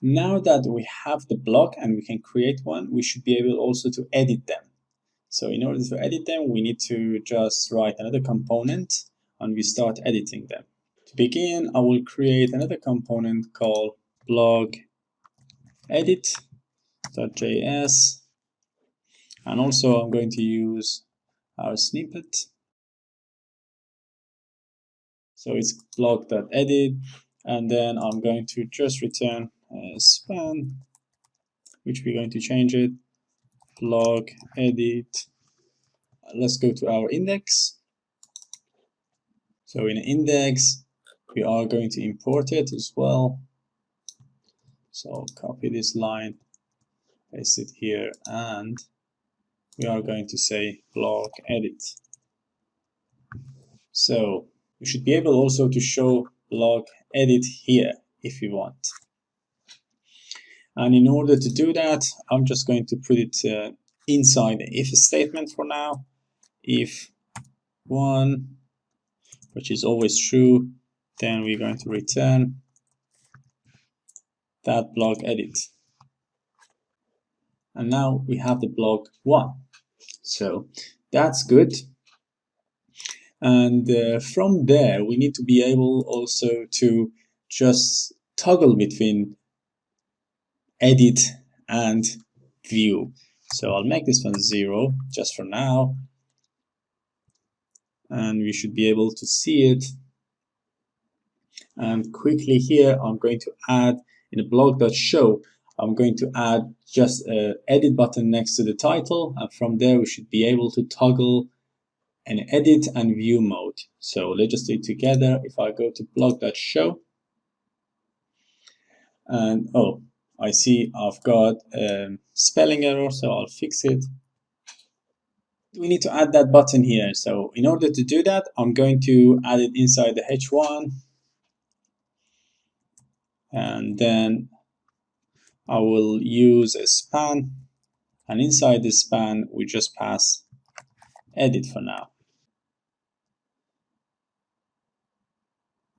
Now that we have the block and we can create one, we should be able also to edit them. So in order to edit them, we need to just write another component and we start editing them. To begin, I will create another component called blog edit.js, and also I'm going to use our snippet. So it's blog.edit, and then I'm going to just return a span, which we're going to change it blog edit. Let's go to our index. So in index, we are going to import it as well. So copy this line, paste it here, and we are going to say blog edit. So we should be able also to show blog edit here if you want. And in order to do that, I'm just going to put it inside the if statement for now. If one, which is always true, then we're going to return that blog edit. And now we have the blog one. So that's good. And from there, we need to be able also to just toggle between edit and view. So I'll make this one 0 just for now. And we should be able to see it. And quickly here, I'm going to add in the blog.show, I'm going to add just an edit button next to the title. And from there, we should be able to toggle an edit and view mode. So let's just do it together. If I go to blog.show, and oh, I see I've got a spelling error, so I'll fix it. We need to add that button here. So in order to do that, I'm going to add it inside the h1. And then I will use a span. And inside the span, we just pass edit for now.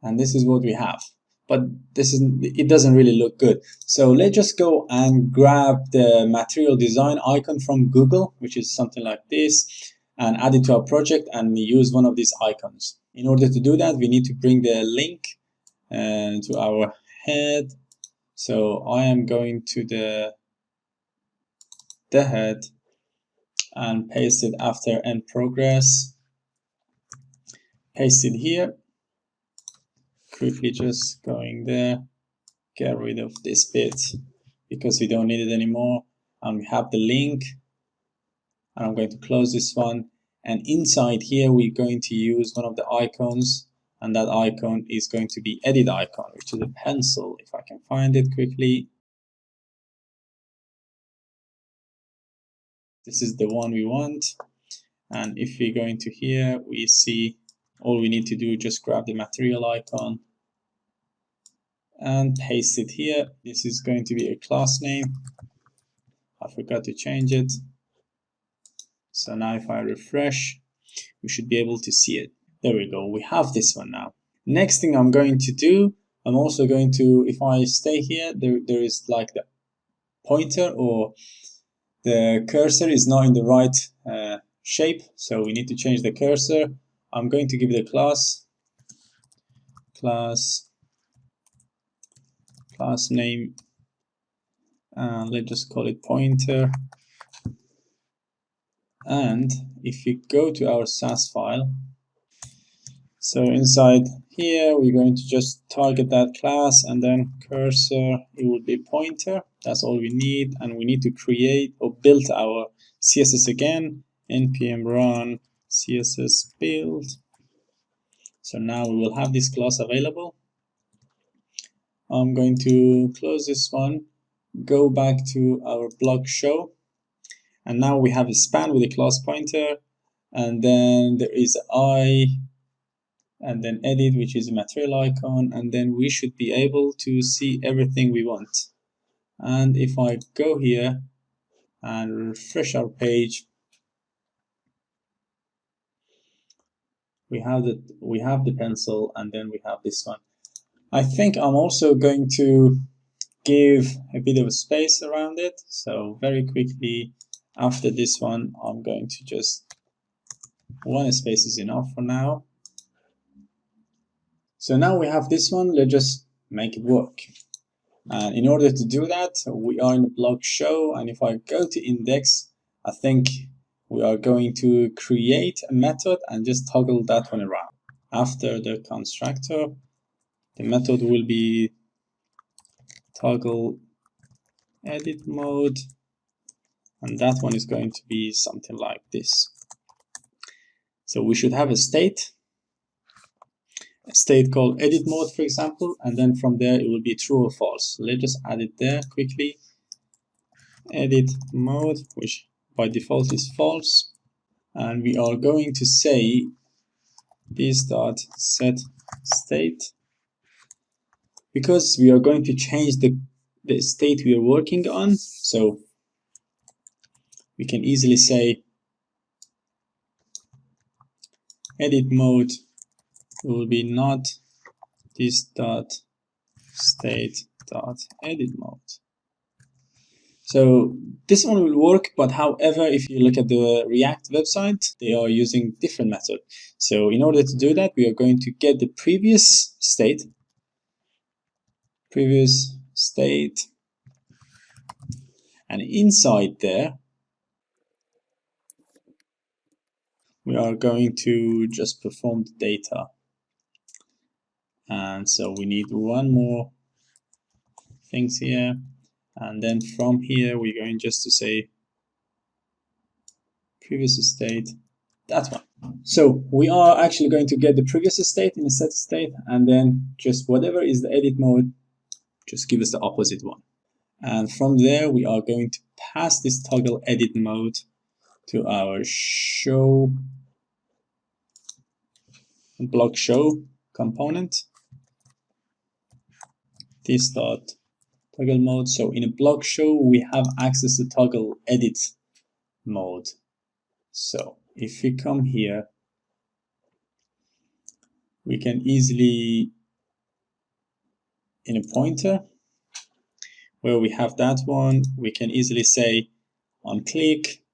And this is what we have. But it doesn't really look good. So let's just go and grab the material design icon from Google, which is something like this, and add it to our project and use one of these icons. In order to do that, we need to bring the link to our head. So I am going to the head and paste it after end progress. Paste it here. Quickly just going there. Get rid of this bit because we don't need it anymore. And we have the link. And I'm going to close this one. And inside here, we're going to use one of the icons. And that icon is going to be edit icon, which is a pencil, if I can find it quickly. This is the one we want. And if we go into here, we see all we need to do, just grab the material icon and paste it here. This is going to be a class name. I forgot to change it. So now if I refresh, we should be able to see it. There we go. We have this one now. Next thing I'm going to do, I'm also going to, if I stay here, there is like the pointer or the cursor is not in the right shape. So we need to change the cursor. I'm going to give it a class name, and let's just call it pointer. And if we go to our Sass file, so inside here we're going to just target that class, and then cursor, it will be pointer. That's all we need. And we need to create or build our CSS again. npm run css build. So now we will have this class available. I'm going to close this one, go back to our blog show, and now we have a span with a class pointer, and then there is I, and then edit, which is a material icon, and then we should be able to see everything we want. And if I go here and refresh our page, we have the pencil, and then we have this one. I think I'm also going to give a bit of a space around it. So very quickly after this one, I'm going to just, one space is enough for now. So now we have this one, let's just make it work. And in order to do that, we are in the block show, and if I go to index, I think we are going to create a method and just toggle that one around. After the constructor, the method will be toggle edit mode, and that one is going to be something like this. So we should have a state called edit mode, for example, and then from there it will be true or false. So let's just add it there quickly. Edit mode, which by default is false, and we are going to say this dot set state, because we are going to change the state we are working on. So we can easily say edit mode will be not this dot state dot edit mode. So this one will work, but however, if you look at the React website, they are using different method. So in order to do that, we are going to get the previous state, and inside there, we are going to just perform the data. And so we need one more things here. And then from here, we're going just to say previous state, that one. So we are actually going to get the previous state in a set state, and then just whatever is the edit mode, just give us the opposite one. And from there, we are going to pass this toggle edit mode to our show block show component. This dot toggle mode. So in a block show, we have access to toggle edit mode. So if we come here, we can easily, in a pointer where we have that one, we can easily say on click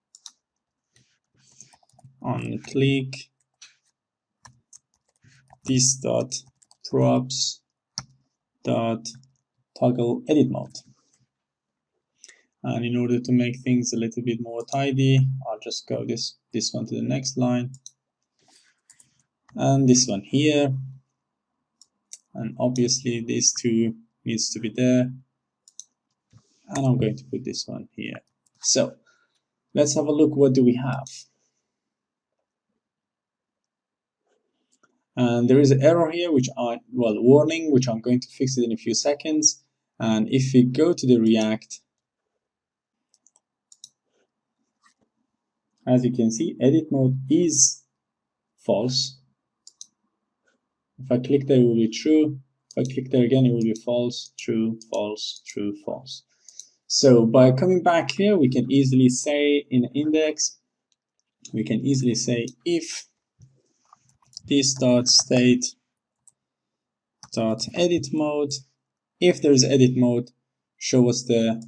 this dot props dot toggle edit mode. And in order to make things a little bit more tidy, I'll just go this one to the next line, and this one here, and obviously these two needs to be there, and I'm going to put this one here. So let's have a look, what do we have? And there is an error here, which warning, which I'm going to fix it in a few seconds. And if we go to the React, as you can see, edit mode is false. If I click there, it will be true. If I click there again, it will be false, true, false, true, false. So by coming back here, we can easily say in the index, we can easily say if this dot state dot edit mode, if there is edit mode, show us the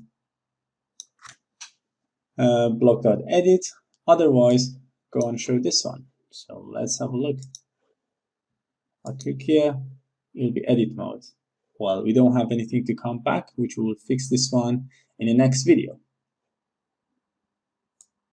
block dot edit. Otherwise, go and show this one. So let's have a look. I click here, it will be edit mode. Well, we don't have anything to come back, which we will fix this one in the next video.